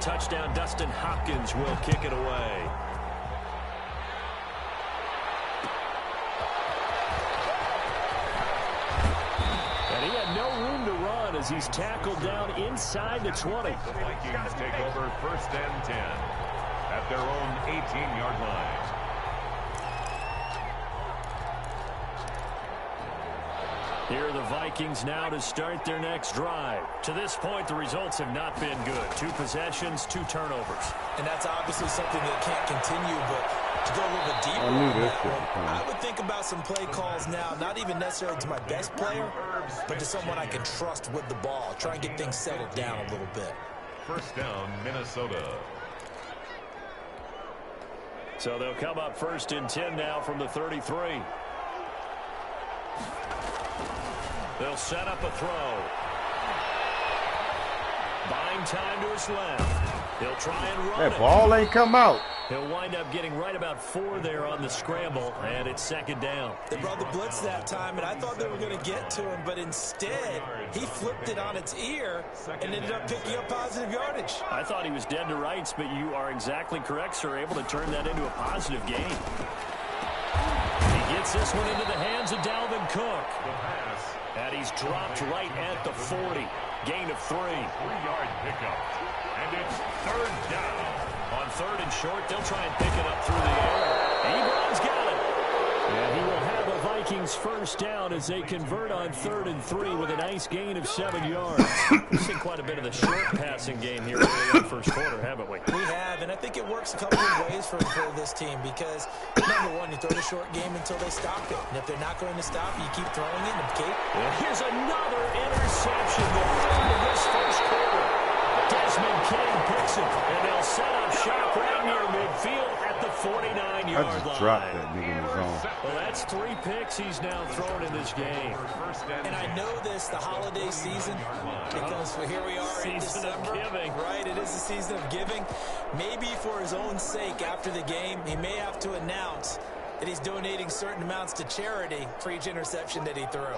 touchdown. Dustin Hopkins will kick it away. And he had no room to run as he's tackled down inside the 20. The Vikings take over 1st and 10 at their own 18-yard line. Here are the Vikings now to start their next drive. To this point, the results have not been good. 2 possessions, 2 turnovers. And that's obviously something that can't continue, but to go a little bit deeper on that one, I would think about some play calls now, not even necessarily to my best player, but to someone I can trust with the ball. Try and get things settled down a little bit. 1st down, Minnesota. So they'll come up 1st and 10 now from the 33. They'll set up a throw. Buying time to his left. He'll try and run that ball ain't come out. He'll wind up getting right about 4 there on the scramble, and it's 2nd down. They brought the blitz that time, and I thought they were going to get to him, but instead, he flipped it on its ear and ended up picking up positive yardage. I thought he was dead to rights, but you are exactly correct, sir, able to turn that into a positive gain. He gets this one into the hands of Dalvin Cook. And he's dropped right at the 40. Gain of 3. 3-yard pickup. And it's 3rd down. On 3rd and short, they'll try and pick it up through the air. Ebron's got it. And he will have a Vikings 1st down as they convert on 3rd and 3 with a nice gain of 7 yards. We've seen quite a bit of the short passing game here early in the 1st quarter, haven't we? We have, and I think it works a couple of ways for this team because, number one, you throw the short game until they stop it. And if they're not going to stop you, keep throwing it. And here's another interception. The 3rd of this 1st quarter. Desmond King picks it, and they'll set up shop right near midfield at the 49-yard line. I just dropped that nigga in his zone. Well, that's 3 picks he's now thrown in this game. And I know this, the holiday season, because here we are in December. Season of giving. Right, it is the season of giving. Maybe for his own sake after the game, he may have to announce that he's donating certain amounts to charity for each interception that he threw.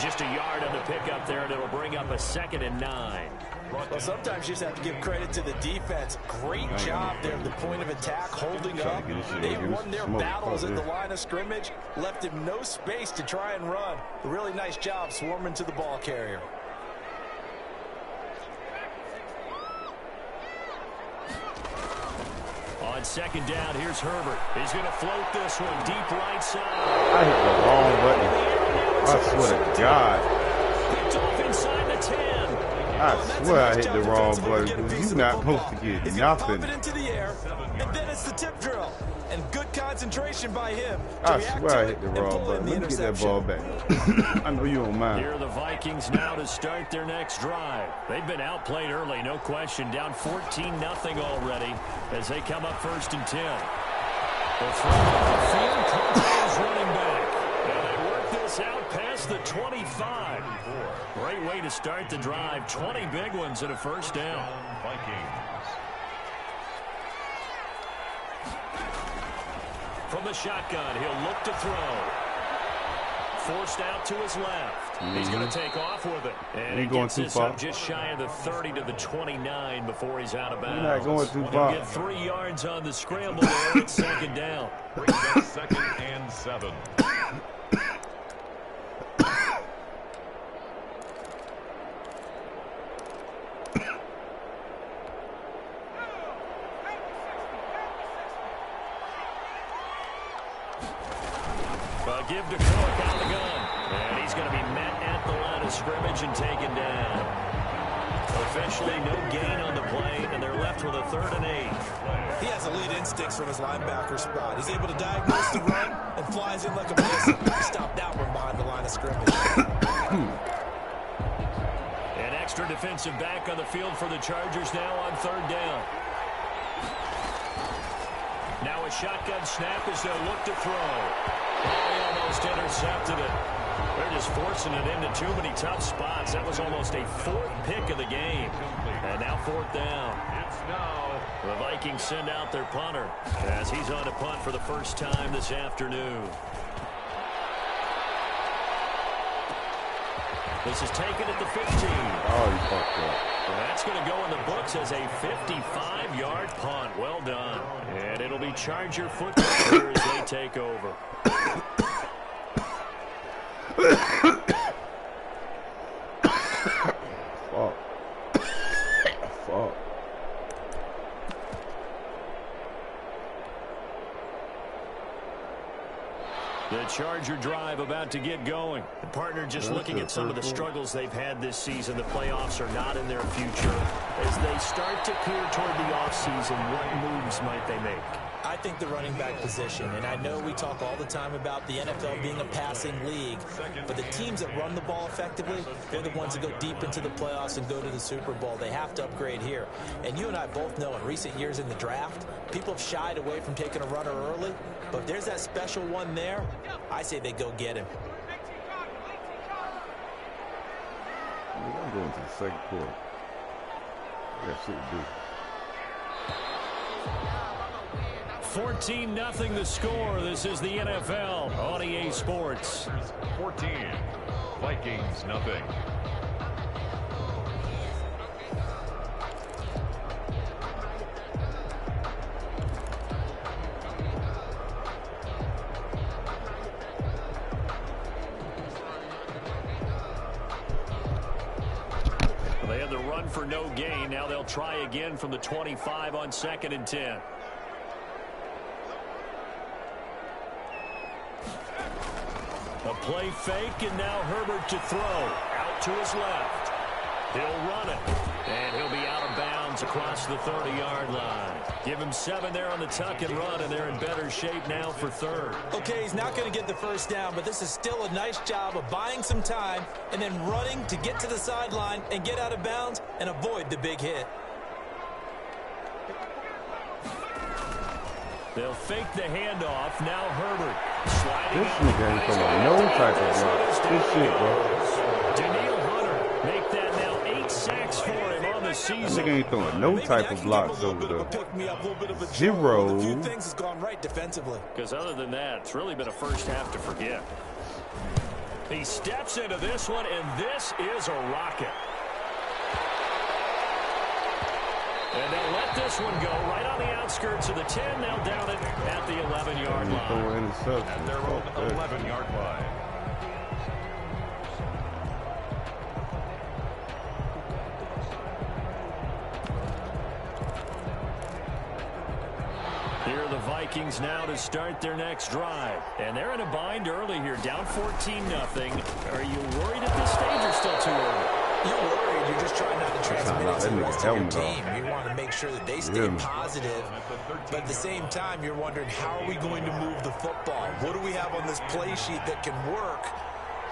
Just a yard on the pickup there, and it'll bring up a 2nd and 9. Well, sometimes you just have to give credit to the defense. Great job there at the point of attack, holding up. They won their battles at the line of scrimmage, left him no space to try and run. A really nice job swarming to the ball carrier. On 2nd down, here's Herbert. He's going to float this one deep right side. I hit the wrong button. I swear to God. Picked off inside the 10. I swear I hit the wrong button. You're not supposed to get nothing. Into the air, and then it's the tip drill. And good concentration by him. I swear I hit the wrong button. Let me get that ball back. I know you don't mind. Here are the Vikings now to start their next drive. They've been outplayed early, no question. Down 14-0 already as they come up 1st and 10. They'll throw the field. Coach running back. And they work this out past the 25. Great way to start the drive. 20 big ones and a 1st down. Vikings. From the shotgun, he'll look to throw. Forced out to his left. He's going to take off with it. And he gets this up just shy of the 30 to the 29 before he's out of bounds. You're not going too far. He'll get 3 yards on the scramble there. It's 2nd down. Brings up 2nd and 7. Give to Cook out of the gun. And he's going to be met at the line of scrimmage and taken down. Officially no gain on the play, and they're left with a 3rd and 8. He has elite instincts from his linebacker spot. He's able to diagnose the run and flies in like a missile. Stop that one behind the line of scrimmage. An extra defensive back on the field for the Chargers now on 3rd down. Now a shotgun snap as they'll look to throw. He almost intercepted it. They're just forcing it into too many tough spots. That was almost a 4th pick of the game. And now 4th down. The Vikings send out their punter as he's on a punt for the first time this afternoon. This is taken at the 15. Oh, you fucked up. That's going to go in the books as a 55-yard punt. Well done. And it'll be Charger football as they take over. Fuck. Fuck. The Charger drive about to get going. The partner just looking at some of the struggles they've had this season. The playoffs are not in their future. As they start to peer toward the offseason, what moves might they make? I think the running back position, and I know we talk all the time about the NFL being a passing league, but the teams that run the ball effectively, they're the ones that go deep into the playoffs and go to the Super Bowl. They have to upgrade here. And you and I both know in recent years in the draft, people have shied away from taking a runner early, but if there's that special one there, I say they go get him. I'm going to the second quarter. I got shit to do. 14-0 the score. This is the NFL on EA Sports. 14. Vikings, nothing. They had the run for no gain. Now they'll try again from the 25 on 2nd and 10. A play fake, and now Herbert to throw. Out to his left. He'll run it. And he'll be out of bounds across the 30-yard line. Give him 7 there on the tuck and run, and they're in better shape now for 3rd. Okay, he's not going to get the first down, but this is still a nice job of buying some time and then running to get to the sideline and get out of bounds and avoid the big hit. They'll fake the handoff. Now Herbert sliding. This nigga ain't throwing no type of block. This shit, bro. Danielle Hunter make that now 8 sacks for him on the This season. nigga ain't throwing no type of blocks over there. 0. A few things has gone right defensively. Because other than that, it's really been a first half to forget. He steps into this one, and this is a rocket. And they'll let this one go right on the outskirts of the 10. They'll down it at the 11-yard line. At their own 11-yard line. Here are the Vikings now to start their next drive. And they're in a bind early here, down 14-0. Are you worried at this stage or still too early? You're worried. You're just trying not to transmit it to the rest of your helmet team. You want to make sure that they stay positive. But at the same time, you're wondering, how are we going to move the football? What do we have on this play sheet that can work?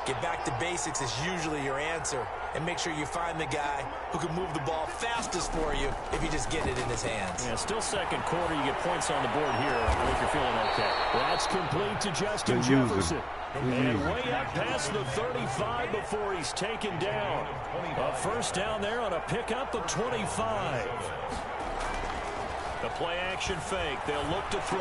Get back to basics is usually your answer. And make sure you find the guy who can move the ball fastest for you if you just get it in his hands. Yeah, still second quarter. You get points on the board here. I think you're feeling okay. That's complete to Justin Jefferson. And way up past the 35 before he's taken down. A first down there on a pickup of 25. The play action fake. They'll look to throw.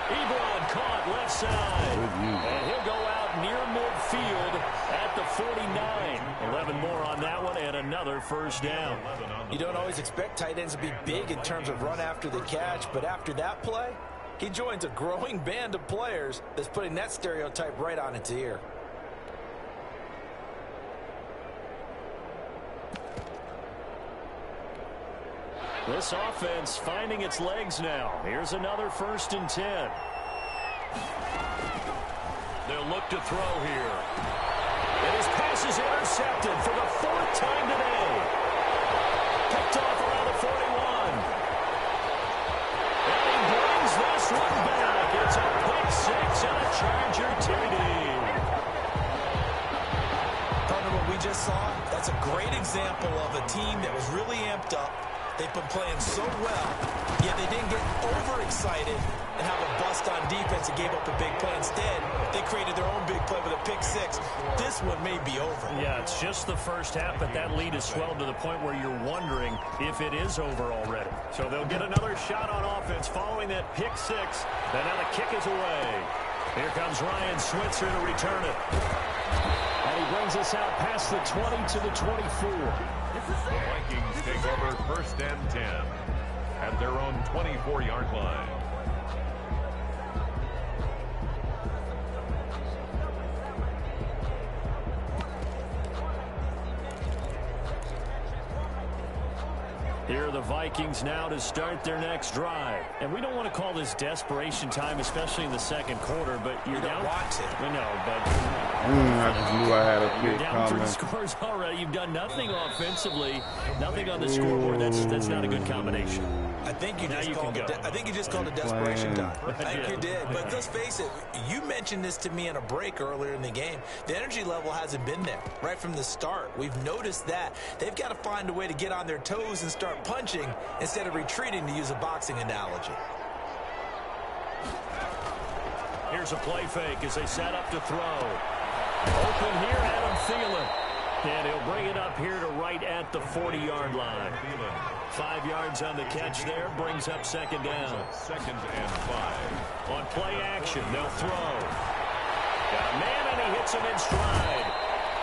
Ebron caught left side. And he'll go out near midfield at the 49. 11 more on that one and another first down. You don't always expect tight ends to be big in terms of run after the catch, but after that play, he joins a growing band of players that's putting that stereotype right on its ear. This offense finding its legs now. Here's another 1st and 10. They'll look to throw here. And his pass is intercepted for the 4th time today. Picked off around the 41. And he brings this one back. It's a pick 6 and a Charger TD. Partner, what we just saw, that's a great example of a team that was really amped up. They've been playing so well, yet they didn't get overexcited and have a bust on defense and gave up a big play. Instead, they created their own big play with a pick 6. This one may be over. Yeah, it's just the first half, but that lead has swelled to the point where you're wondering if it is over already. So they'll get another shot on offense following that pick 6. And now the kick is away. Here comes Ryan Switzer to return it. And he brings us out past the 20 to the 24. The Vikings take over 1st and 10 at their own 24-yard line. Here are the Vikings now to start their next drive. And we don't want to call this desperation time, especially in the second quarter, but you're down. Watch it. We know, but I just knew I had a you're big down 3 comment. scores already. You've done nothing offensively, nothing on the scoreboard. That's not a good combination. I think you Now just you called can it. go. I think you just called it desperation time. I I think did. you did. But let's face it. You mentioned this to me in a break earlier in the game. The energy level hasn't been there right from the start. We've noticed that they've got to find a way to get on their toes and start punching instead of retreating, to use a boxing analogy. Here's a play fake as they set up to throw. Open here, Adam Thielen. And he'll bring it up here to right at the 40-yard line. 5 yards on the catch there, brings up second down. 2nd and 5. On play action, they'll throw. Got a man, and he hits him in stride.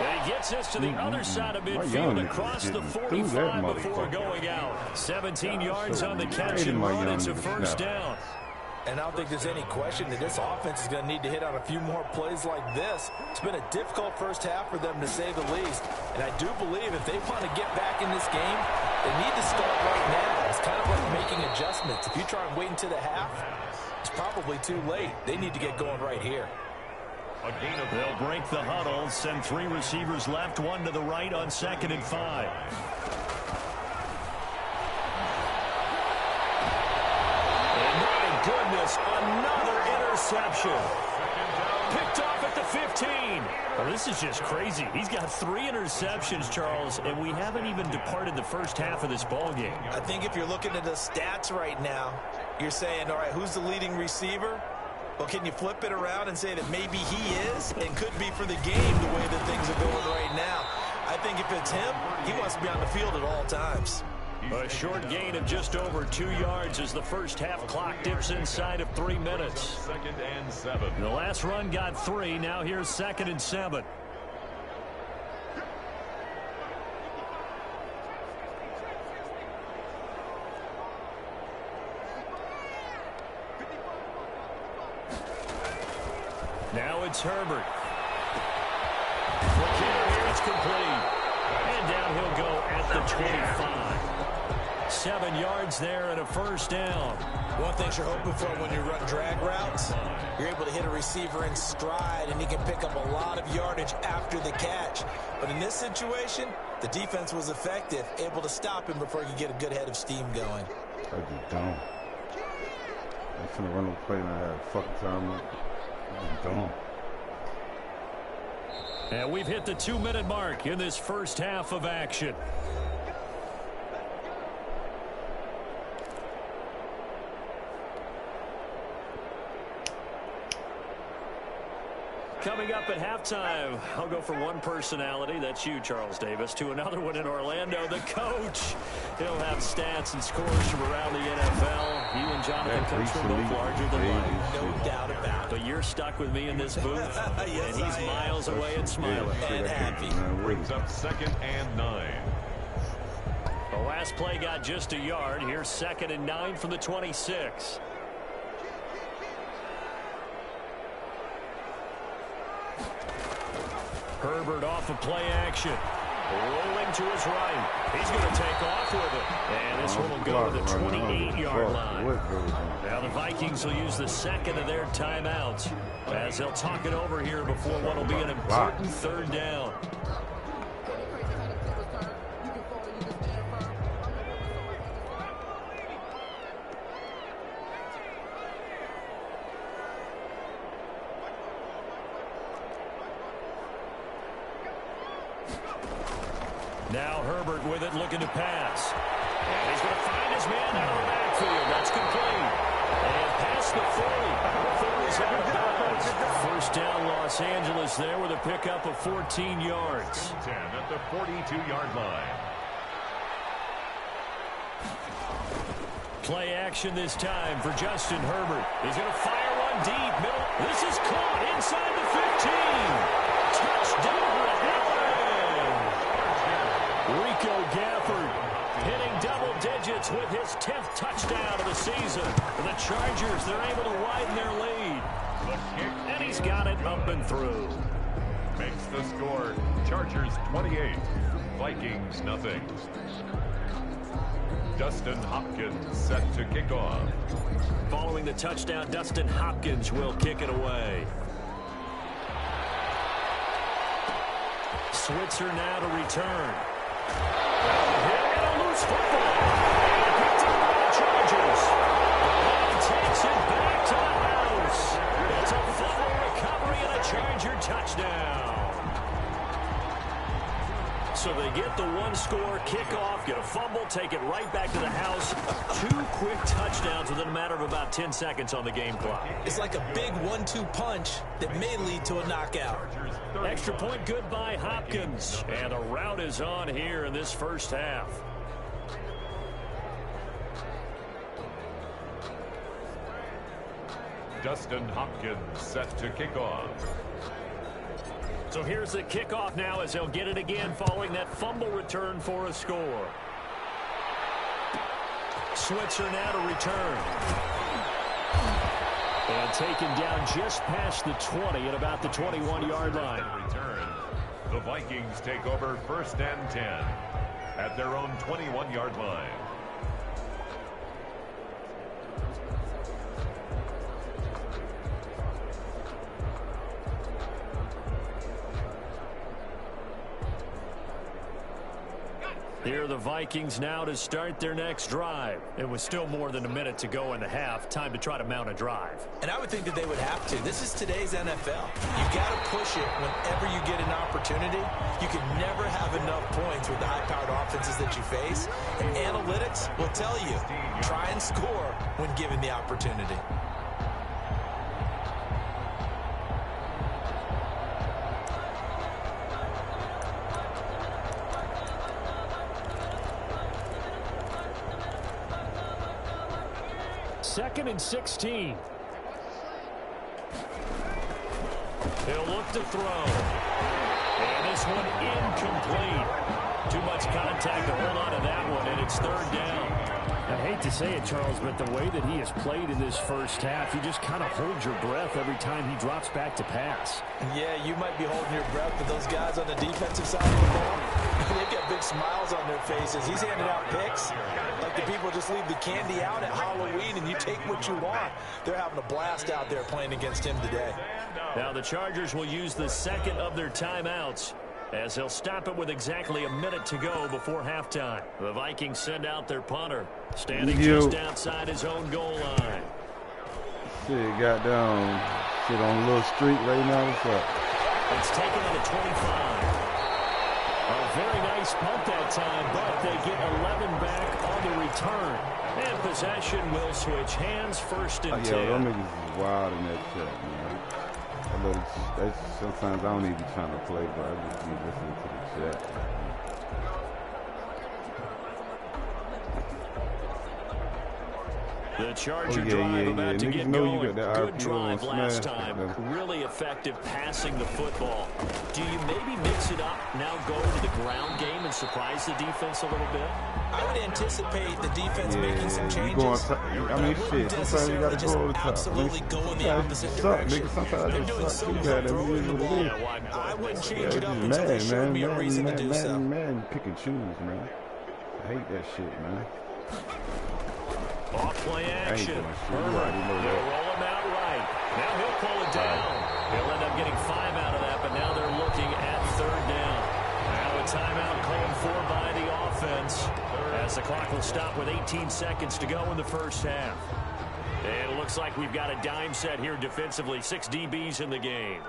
And he gets us to the other side of midfield across the 45 before going out. 17 yards on the catch and run. It's a first down. And I don't think there's any question that this offense is going to need to hit on a few more plays like this. It's been a difficult first half for them, to say the least. And I do believe if they want to get back in this game, they need to start right now. It's kind of like making adjustments. If you try and wait until the half, it's probably too late. They need to get going right here. They'll break the huddle, send 3 receivers left, 1 to the right on 2nd and 5. Goodness, another interception. Picked off at the 15. Well, this is just crazy. He's got 3 interceptions, Charles, and we haven't even departed the first half of this ball game. I think if you're looking at the stats right now, you're saying, all right, who's the leading receiver? Well, can you flip it around and say that maybe he is and could be for the game the way that things are going right now? I think if it's him, he wants to be on the field at all times. A short gain of just over 2 yards as the first half clock dips inside of 3 minutes. 2nd and 7. The last run got 3. Now here's 2nd and 7. Now it's Herbert. It's complete. And down he'll go at the 25. 7 yards there and a first down. One thing you're hoping for when you run drag routes, you're able to hit a receiver in stride, and he can pick up a lot of yardage after the catch. But in this situation, the defense was effective, able to stop him before he could get a good head of steam going. I just don't. I'm finna run a play and I had a fucking time. I just don't. And we've hit the 2-minute mark in this first half of action. Coming up at halftime, I'll go from one personality, that's you, Charles Davis, to another one in Orlando, the coach. He'll have stats and scores from around the NFL. You and Jonathan Coachman both larger than life. No doubt about it. But you're stuck with me in this booth, Yes, and he's miles away and smiling. And happy. Brings up 2nd and 9. The last play got just a yard. Here's 2nd and 9 from the 26. Herbert off of play action. Rolling to his right. He's going to take off with it. And this one will go to the 28-yard line. Now the Vikings will use the second of their timeouts as they'll talk it over here before what will be an important 3rd down. Now Herbert with it, looking to pass. And he's going to find his man out of the backfield. That's complete. And past the 40. Before he's out of bounds. First down, Los Angeles there with a pickup of 14 yards. 10 at the 42-yard line. Play action this time for Justin Herbert. He's going to fire one deep. Middle. This is caught inside the 15. Touchdown, Rico Gafford hitting double digits with his 10th touchdown of the season. For the Chargers, they're able to widen their lead. And he's got it up and through. Makes the score Chargers 28, Vikings nothing. Dustin Hopkins set to kick off. Following the touchdown, Dustin Hopkins will kick it away. Switzer now to return. And a loose football. And picked up by the Chargers. And takes it back to the house. It's a fumble recovery and a Charger touchdown. So they get the one-score kickoff, get a fumble, take it right back to the house. 2 quick touchdowns within a matter of about 10 seconds on the game clock. It's like a big 1-2 punch that may lead to a knockout. Extra point good by Hopkins. And the route is on here in this first half. Dustin Hopkins set to kick off. So here's the kickoff now as they'll get it again following that fumble return for a score. Switzer now to return. And taken down just past the 20 at about the 21-yard line. Return. The Vikings take over 1st and 10 at their own 21-yard line. Here are the Vikings now to start their next drive. It was still more than a minute to go in the half. Time to try to mount a drive. And I would think that they would have to. This is today's NFL. You got to push it whenever you get an opportunity. You can never have enough points with the high-powered offenses that you face. And analytics will tell you, try and score when given the opportunity. Second and 16. He'll look to throw. And this one incomplete. Too much contact to hold on to that one, and it's 3rd down. I hate to say it, Charles, but the way that he has played in this first half, you just kind of hold your breath every time he drops back to pass. Yeah, you might be holding your breath, but those guys on the defensive side of the ball, they've got big smiles on their faces. He's handing out picks like the people just leave the candy out at Halloween and you take what you want. They're having a blast out there playing against him today. Now the Chargers will use the second of their timeouts as they'll stop it with exactly a minute to go before halftime. The Vikings send out their punter, standing just outside his own goal line. Shit, got down. Shit on a little streak right now. What's up? It's taken at a 25. A very nice punt that time, but they get 11 back on the return. And possession will switch hands, 1st and 10. Yeah, them niggas is wild in that shit, man. Sometimes I don't even be trying to play, but I just be listening to the chat. The Charger drive about to get going. Good drive last time. Really effective passing the football. Do you maybe mix it up, now go to the ground game and surprise the defense a little bit? I would anticipate the defense making some changes. I mean, shit, sometimes you got to go over the top. Absolutely go in the opposite direction. Sometimes They're doing so well throwing the ball. I wouldn't change it up until they showed me a reason to do so. Man, pick and choose, man. I hate that shit, man. Off-play action. Herbert, they'll roll him out right. Now he'll pull it down. He'll end up getting 5 out of that, but now they're looking at 3rd down. Now a timeout called for by the offense as the clock will stop with 18 seconds to go in the first half. And it looks like we've got a dime set here defensively. 6 DBs in the game.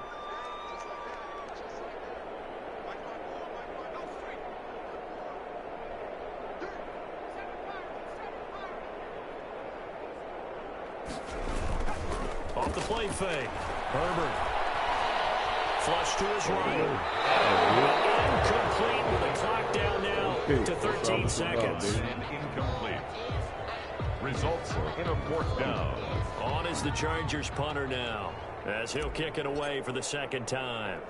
Off the play fake. Herbert. Flush to his right. Incomplete with the clock down now to 13 seconds. And incomplete. Results in a 4th down. On is the Chargers punter now as he'll kick it away for the 2nd time.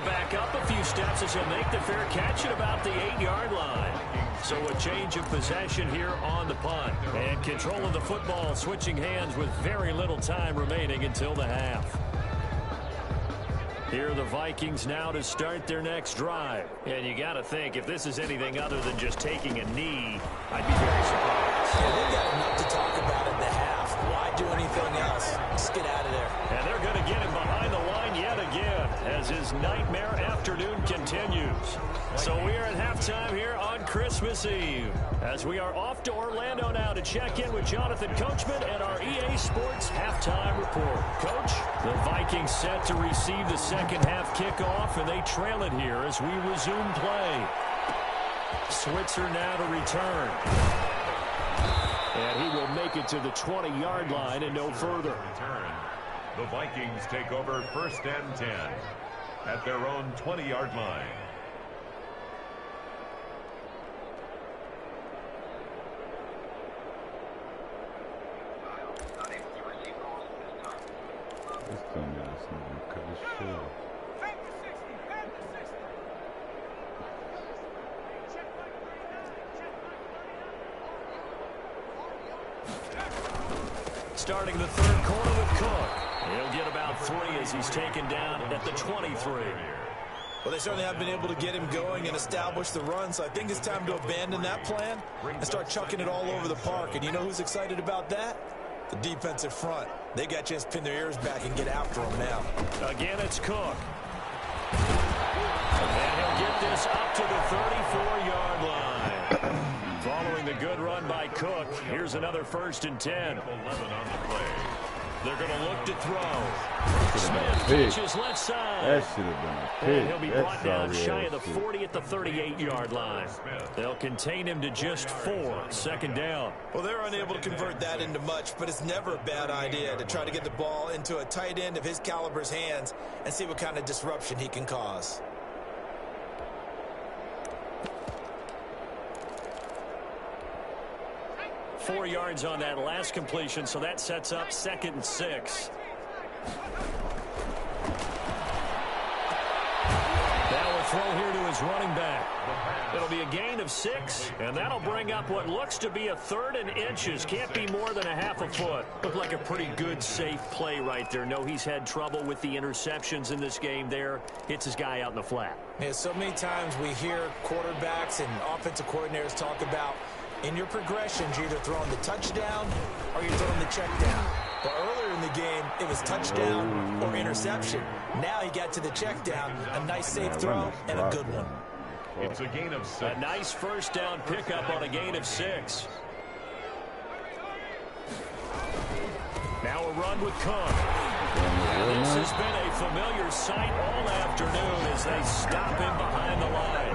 back up a few steps as he'll make the fair catch at about the 8-yard line. So a change of possession here on the punt. And control of the football switching hands with very little time remaining until the half. Here are the Vikings now to start their next drive. And you got to think, if this is anything other than just taking a knee, I'd be very surprised. Yeah, they've got enough to talk about in the half. Why do anything else? Just get out of there. And they're going to get him behind the line yet again as his nightmare afternoon continues. So we are at halftime here on Christmas Eve as we are off to Orlando now to check in with Jonathan Coachman and our EA Sports halftime report. Coach, the Vikings set to receive the second half kickoff, and they trail it here as we resume play. Switzer now to return. And he will make it to the 20-yard line and no further. The Vikings take over 1st and 10 at their own 20-yard line. This dumbass nigga cut his shit. Starting the third quarter with Cook. He'll get about 3 as he's taken down at the 23. Well, they certainly have been able to get him going and establish the run, so I think it's time to abandon that plan and start chucking it all over the park. And you know who's excited about that? The defensive front. They got a chance to pin their ears back and get after him now. Again, it's Cook. And he'll get this up to the 34-yard line. Following the good run by Cook, here's another 1st and 10. 11 on the play. They're going to look to throw. Smith pitches left side. That should have been a pick. And he'll be brought down shy of the 40 at the 38-yard line. They'll contain him to just 4. 2nd down. Well, they're unable to convert that into much, but it's never a bad idea to try to get the ball into a tight end of his caliber's hands and see what kind of disruption he can cause. Four yards on that last completion, so that sets up 2nd and 6. Now a throw here to his running back. It'll be a gain of 6, and that'll bring up what looks to be a 3rd and inches. Can't be more than a half a foot. Looked like a pretty good, safe play right there. No, he's had trouble with the interceptions in this game there. Hits his guy out in the flat. Yeah, so many times we hear quarterbacks and offensive coordinators talk about in your progressions, you're either throwing the touchdown or you're throwing the check down. But earlier in the game, it was touchdown or interception. Now he got to the check down, a nice safe throw, and a good one. It's a gain of 6. A nice 1st down pickup on a gain of 6. Now a run with Cook. And this has been a familiar sight all afternoon as they stop him behind the line.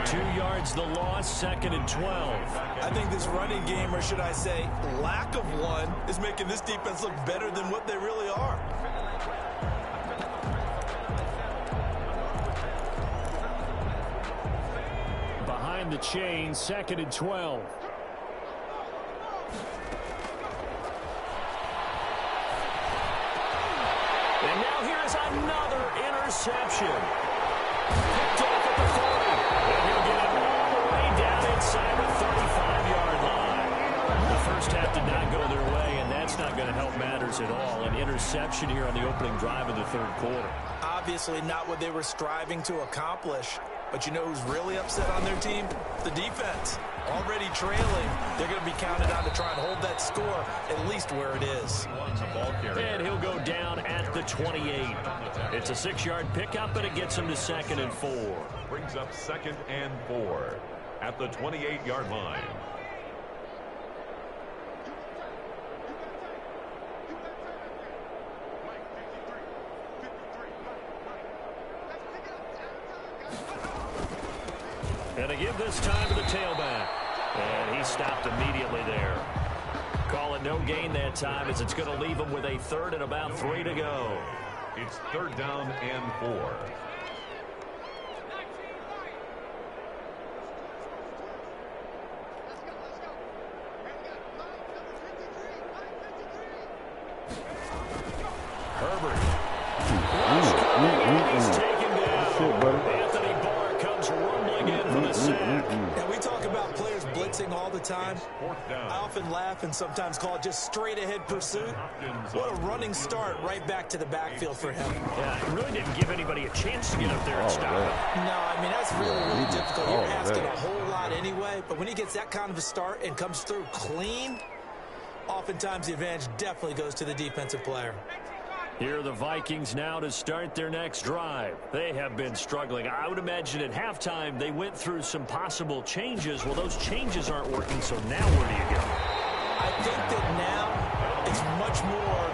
2 yards the loss, 2nd and 12. I think this running game, or should I say lack of one, is making this defense look better than what they really are. Behind the chain, 2nd and 12. And now here's another interception. Picked off at the 40. And he'll get it all the way down inside the 35-yard line. The first half did not go their way, and that's not going to help matters at all. An interception here on the opening drive of the 3rd quarter. Obviously not what they were striving to accomplish. But you know who's really upset on their team? The defense. Already trailing. They're going to be counted on to try and hold that score at least where it is. And he'll go down at the 28. It's a 6-yard pickup, and it gets him to 2nd and 4. Brings up 2nd and 4 at the 28-yard line. And they give this time to the tailback. And he stopped immediately there. Call it no gain that time as it's going to leave him with a 3rd and about 3 to go. It's 3rd down and 4. Herbert. He's taken down. shit, buddy. Anthony Barr comes rumbling in for the sack. And we talk about players blitzing all the time. I often laugh and sometimes call it just straight-ahead pursuit. What a running start right back to the backfield for him. Yeah, it really didn't give anybody a chance to get up there and stop him. No, I mean, that's really difficult. You're asking a whole lot anyway, but when he gets that kind of a start and comes through clean, oftentimes the advantage definitely goes to the defensive player. Here are the Vikings now to start their next drive. They have been struggling. I would imagine at halftime they went through some possible changes. Well, those changes aren't working, so now where do you go? I think that now it's much more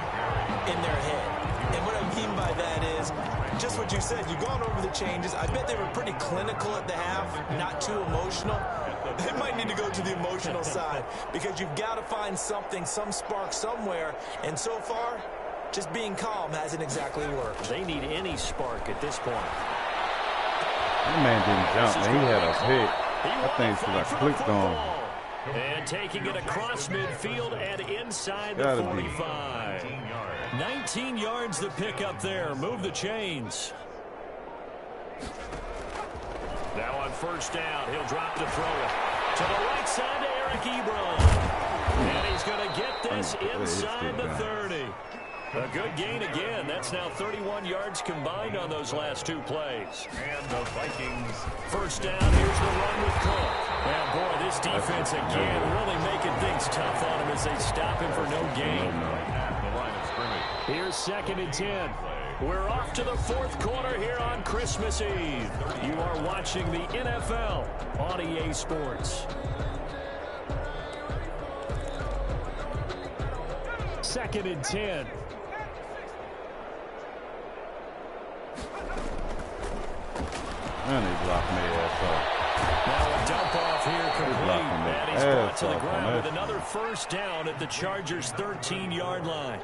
in their head. And what I mean by that is just what you said. You've gone over the changes. I bet they were pretty clinical at the half, not too emotional. They might need to go to the emotional side because you've got to find something, some spark somewhere. And so far, just being calm hasn't exactly worked. They need any spark at this point. That man didn't jump, man. He had a pick. That thing should have clicked on. And taking it across midfield and inside the 45. 19 yards the pick up there. Move the chains. Now on first down, he'll drop to throw it. To the right side to Eric Ebron. And he's going to get this inside the 30. A good gain again. That's now 31 yards combined on those last two plays. And the Vikings. First down, here's the run with Cook. Well, boy, this defense again really making things tough on him as they stop him for no gain. At the line of scrimmage. Here's 2nd and 10. We're off to the fourth quarter here on Christmas Eve. You are watching the NFL on EA Sports. 2nd and 10. Man, they blocked me ass off. Now a dump off here complete. And he's brought to the ground with another first down at the Chargers' 13-yard line.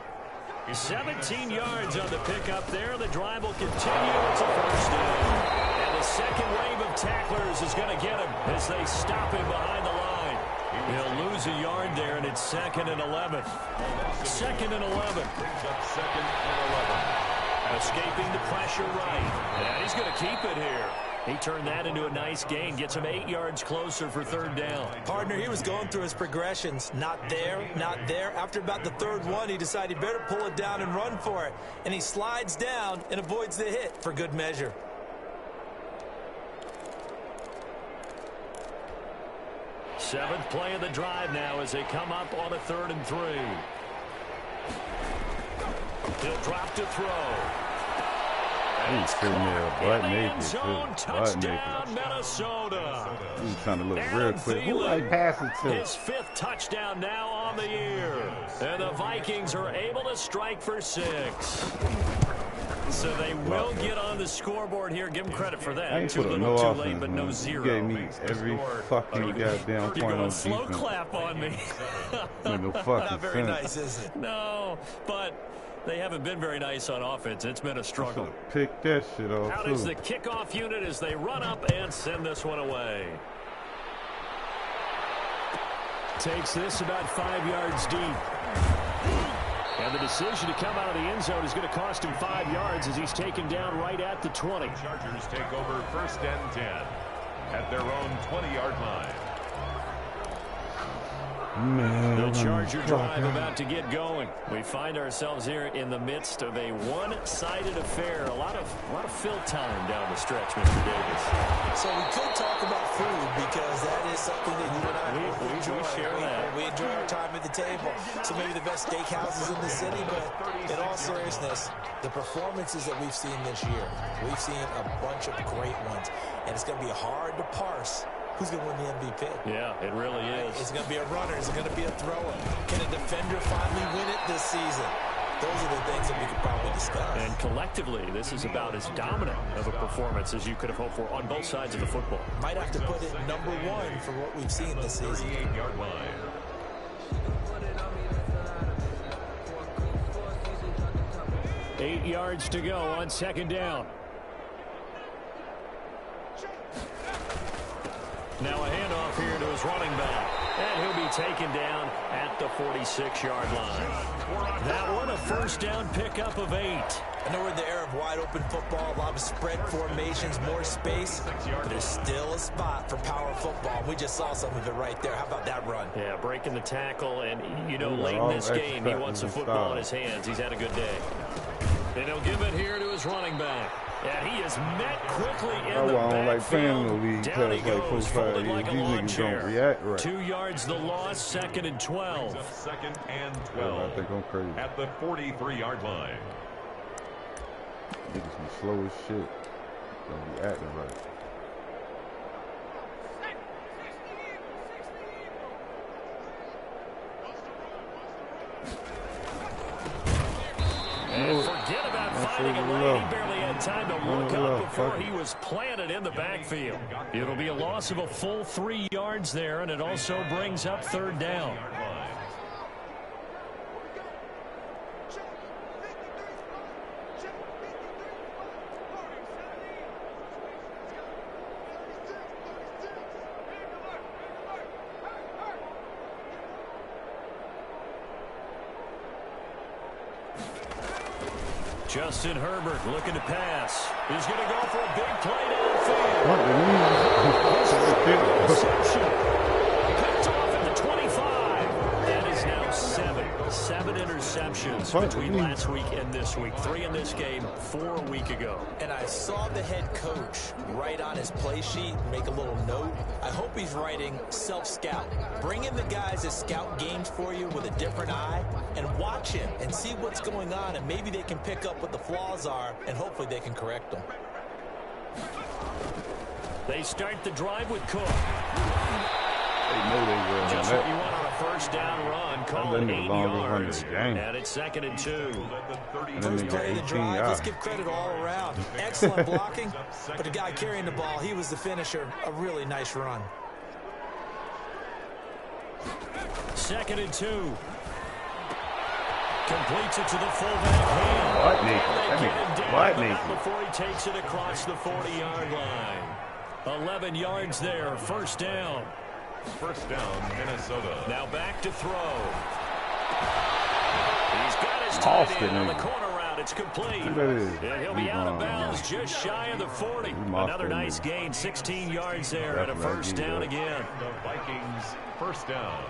17 yards on the pickup there. The drive will continue. It's a first down. And the second wave of tacklers is going to get him as they stop him behind the line. He'll lose a yard there, and it's 2nd and 11. 2nd and 11. Brings up 2nd and 11. Escaping the pressure right. And he's going to keep it here. He turned that into a nice gain. Gets him 8 yards closer for third down. Partner, he was going through his progressions. Not there, not there. After about the third one, he decided he better pull it down and run for it. And he slides down and avoids the hit for good measure. Seventh play of the drive now as they come up on a 3rd and 3. He'll drop to throw. He's sitting there butt naked, too. Touchdown, Minnesota. He's trying to look real quick. Who I pass it to? His 5th touchdown now on the year. And the Vikings are able to strike for 6. So they will get on the scoreboard here. Give them credit for that. I ain't Too put little, no too offense, late, but man. no zero. You gave me every fucking goddamn point You're on going slow defense. clap on me. No fucking Not very sense. nice, is it? No, but they haven't been very nice on offense. It's been a struggle. Pick that shit off, Out too. is the kickoff unit as they run up and send this one away. Takes this about 5 yards deep. And the decision to come out of the end zone is going to cost him 5 yards as he's taken down right at the 20. Chargers take over 1st and 10 at their own 20-yard line. Man, The Charger drive about to get going. We find ourselves here in the midst of a one-sided affair. A lot of fill time down the stretch, Mr. Davis. So we could talk about food because that is something that you and I We enjoy. share that. We enjoy our time at the table. So maybe the best steakhouses in the city, but in all seriousness, the performances that we've seen this year, we've seen a bunch of great ones, and it's going to be hard to parse who's going to win the MVP. Yeah, it really is. Is it going to be a runner? Is it going to be a thrower? Can a defender finally win it this season? Those are the things that we could probably discuss. And collectively, this is about as dominant of a performance as you could have hoped for on both sides of the football. Might have to put it number 1 for what we've seen this season. 38-yard line. Eight yards to go on 2nd down. Now a handoff here to his running back. And he'll be taken down at the 46-yard line. That one, a first down pickup of 8. I know we're in the era of wide-open football, a lot of spread formations, more space, but there's still a spot for power football. We just saw some of it right there. How about that run? Yeah, breaking the tackle, and, you know, late in this game, he wants the football in his hands. He's had a good day. And he'll give it here to his running back. And he is met quickly in the backfield. Like playing in the league Down he past goes, folded like a lawn these niggas chair. don't react right. 2 yards the loss, 2nd and 12. Second and Yeah, 12 I think I'm crazy. at the 43-yard line. Niggas be slow as shit. Don't be acting right. And forget about finding a lane. He barely had time to look up before he was planted in the backfield. It'll be a loss of a full 3 yards there, and it also brings up 3rd down. Justin Herbert looking to pass. He's going to go for a big play downfield. Reception. Picked off at the 25. That is now 7 interceptions between last week and this week. 3 in this game, 4 a week ago. And I saw the head coach write on his play sheet, make a little note. I hope he's writing self-scout. Bring in the guys that scout games for you with a different eye and watch him and see what's going on, and maybe they can pick up what the flaws are, and hopefully they can correct them. They start the drive with Cook. They know they will. Just what you want on a first down run. Call it 8 yards. And it's 2nd and 2. First play of the drive. Let's give credit all around. Excellent blocking, but the guy carrying the ball, he was the finisher. A really nice run. 2nd and 2. Completes it to the fullback hand. What nigga? Before he takes it across the 40-yard line. 11 yards there. First down. First down, Minnesota. Now back to throw. He's got his tight end on the corner route. It's complete. And he'll be out of bounds just shy of the 40. Another nice gain, 16 yards there, and a first down again. The Vikings first down.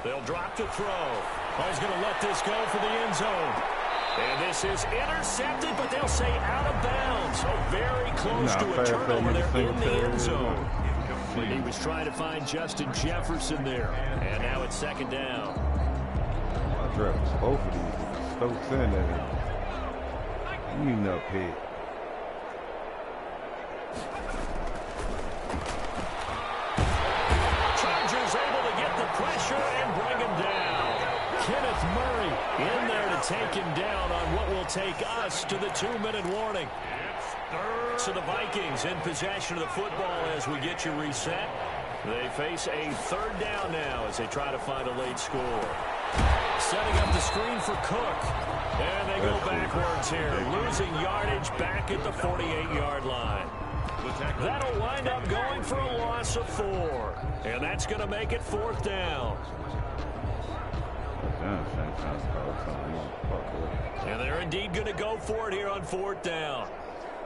They'll drop to throw. Oh, he's going to let this go for the end zone. And this is intercepted, but they'll say out of bounds. So very close to a turnover there in the end zone. He was trying to find Justin Jefferson there. And now it's 2nd down. I dropped both of these. Stokes in there. You know, Pete. Chargers able to get the pressure and bring him down. Kenneth Murray in there to take him down on what will take us to the 2-minute warning. So the Vikings in possession of the football as we get you reset. They face a 3rd down now as they try to find a late score. Setting up the screen for Cook. And they go backwards here, losing yardage back at the 48-yard line. That'll wind up going for a loss of 4. And that's going to make it 4th down. And they're indeed going to go for it here on 4th down.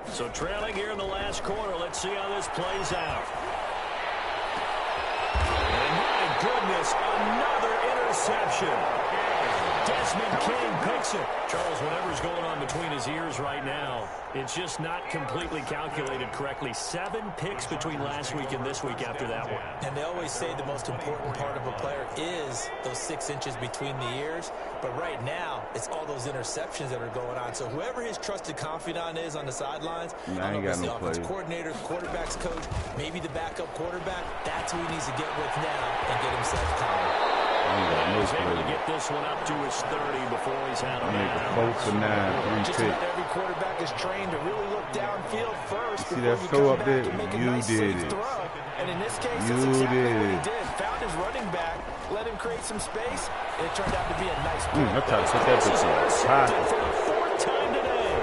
So trailing here in the last quarter. Let's see how this plays out. And my goodness, another interception. Desmond King picks it. Charles, whatever's going on between his ears right now, it's just not completely calculated correctly. 7 picks between last week and this week after that one. And they always say the most important part of a player is those 6 inches between the ears. But right now, it's all those interceptions that are going on. So whoever his trusted confidant is on the sidelines, I don't know if it's the offensive coordinator, quarterback's coach, maybe the backup quarterback, that's who he needs to get with now and get himself calm. He's able to get this one up to his 30 before he's out of bounds. Just about every quarterback is trained to really look downfield first. See that throw up there? You did it. And in this case, that's exactly what he did. Found his running back, let him create some space, and it turned out to be a nice play. I tried to put that bitch in the pocket. For the 4th time today.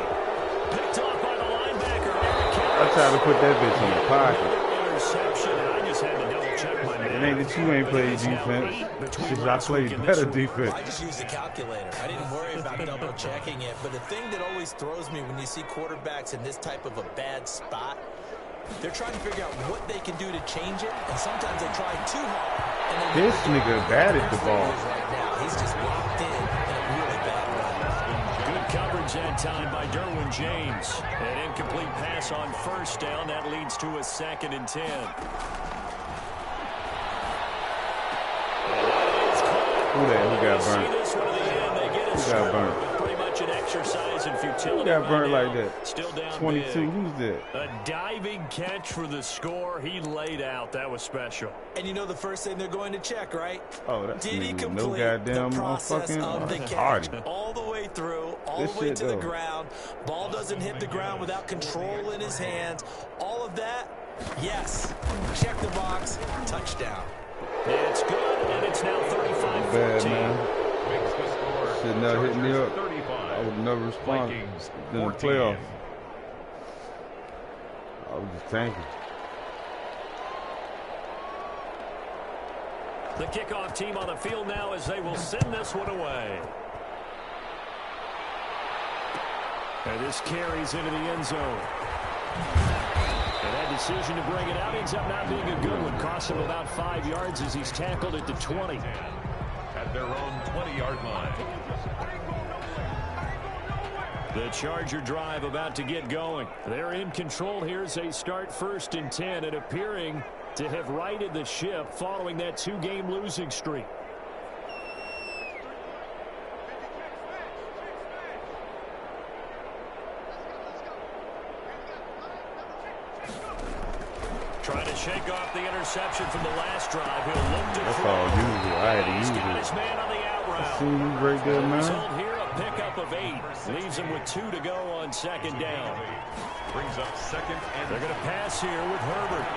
Picked off by the linebacker. I tried to put that bitch in the pocket. interception, and I just had to double-check my math. It ain't that you ain't played defense. It's just I played better defense. I just used the calculator. I didn't worry about double-checking it. But the thing that always throws me when you see quarterbacks in this type of a bad spot, they're trying to figure out what they can do to change it, and sometimes they try too hard. And this nigga bad at the ball. Right now, he's just locked in a really bad run. Good coverage that time by Derwin James. An incomplete pass on first down. That leads to a 2nd and 10. Who got burnt? Who got burnt? Pretty much an exercise in futility. Who got burnt like that? Still down 22. big. Who's that? A diving catch for the score. He laid out. That was special. And you know the first thing they're going to check, right? Oh, that's Did he no complete goddamn the process of the catch Hardy. all the way through, all This the way shit to the though. ground? Ball doesn't hit the ground without control in his hands. All of that, yes. Check the box. Touchdown. It's good, and it's now 35-14. Bad, man. Makes the score. Should never hit me up. 35. I would never respond Vikings, in the 14. playoff. I was just tanking. The kickoff team on the field now as they will send this one away. And this carries into the end zone. And that decision to bring it out ends up not being a good one. Costs him about 5 yards as he's tackled at the 20. At their own 20-yard line. The Charger drive about to get going. They're in control here as they start 1st and 10 and appearing to have righted the ship following that 2-game losing streak. Trying to shake off the interception from the last drive. He'll look to That's throw. all usual. I had to He's use got it. his man on the out route. See you right there, Result man. here, a pickup of 8. Leaves him with 2 to go on 2nd down. Brings up 2nd and They're going to pass here with Herbert.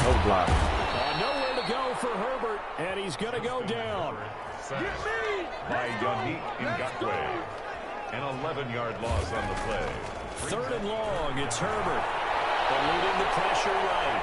No block. Nowhere to go for Herbert, and he's going to go down. sack by Yannick Ngakoue. An 11-yard loss on the play. 3rd and long, it's Herbert. Eluding the pressure right.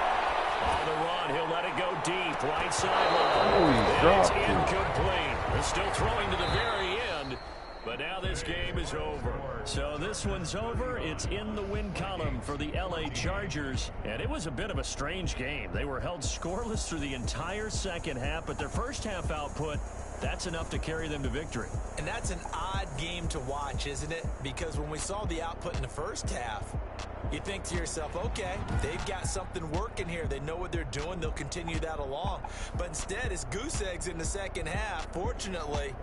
On the run, he'll let it go deep. Right sideline. Oh, It's dropped it. incomplete. They're still throwing to the very end. But now this game is over. So this one's over. It's in the win column for the LA Chargers. And it was a bit of a strange game. They were held scoreless through the entire second half, but their first half output, that's enough to carry them to victory. And that's an odd game to watch, isn't it? Because when we saw the output in the first half, you think to yourself, okay, they've got something working here. They know what they're doing. They'll continue that along. But instead, it's goose eggs in the second half. Fortunately,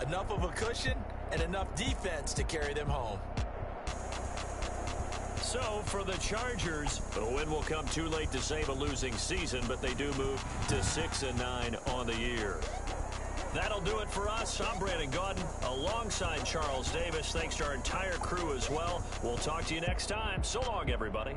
enough of a cushion and enough defense to carry them home. So for the Chargers, the win will come too late to save a losing season, but they do move to 6-9 on the year. That'll do it for us. I'm Brandon Gaudin alongside Charles Davis. Thanks to our entire crew as well. We'll talk to you next time. So long, everybody.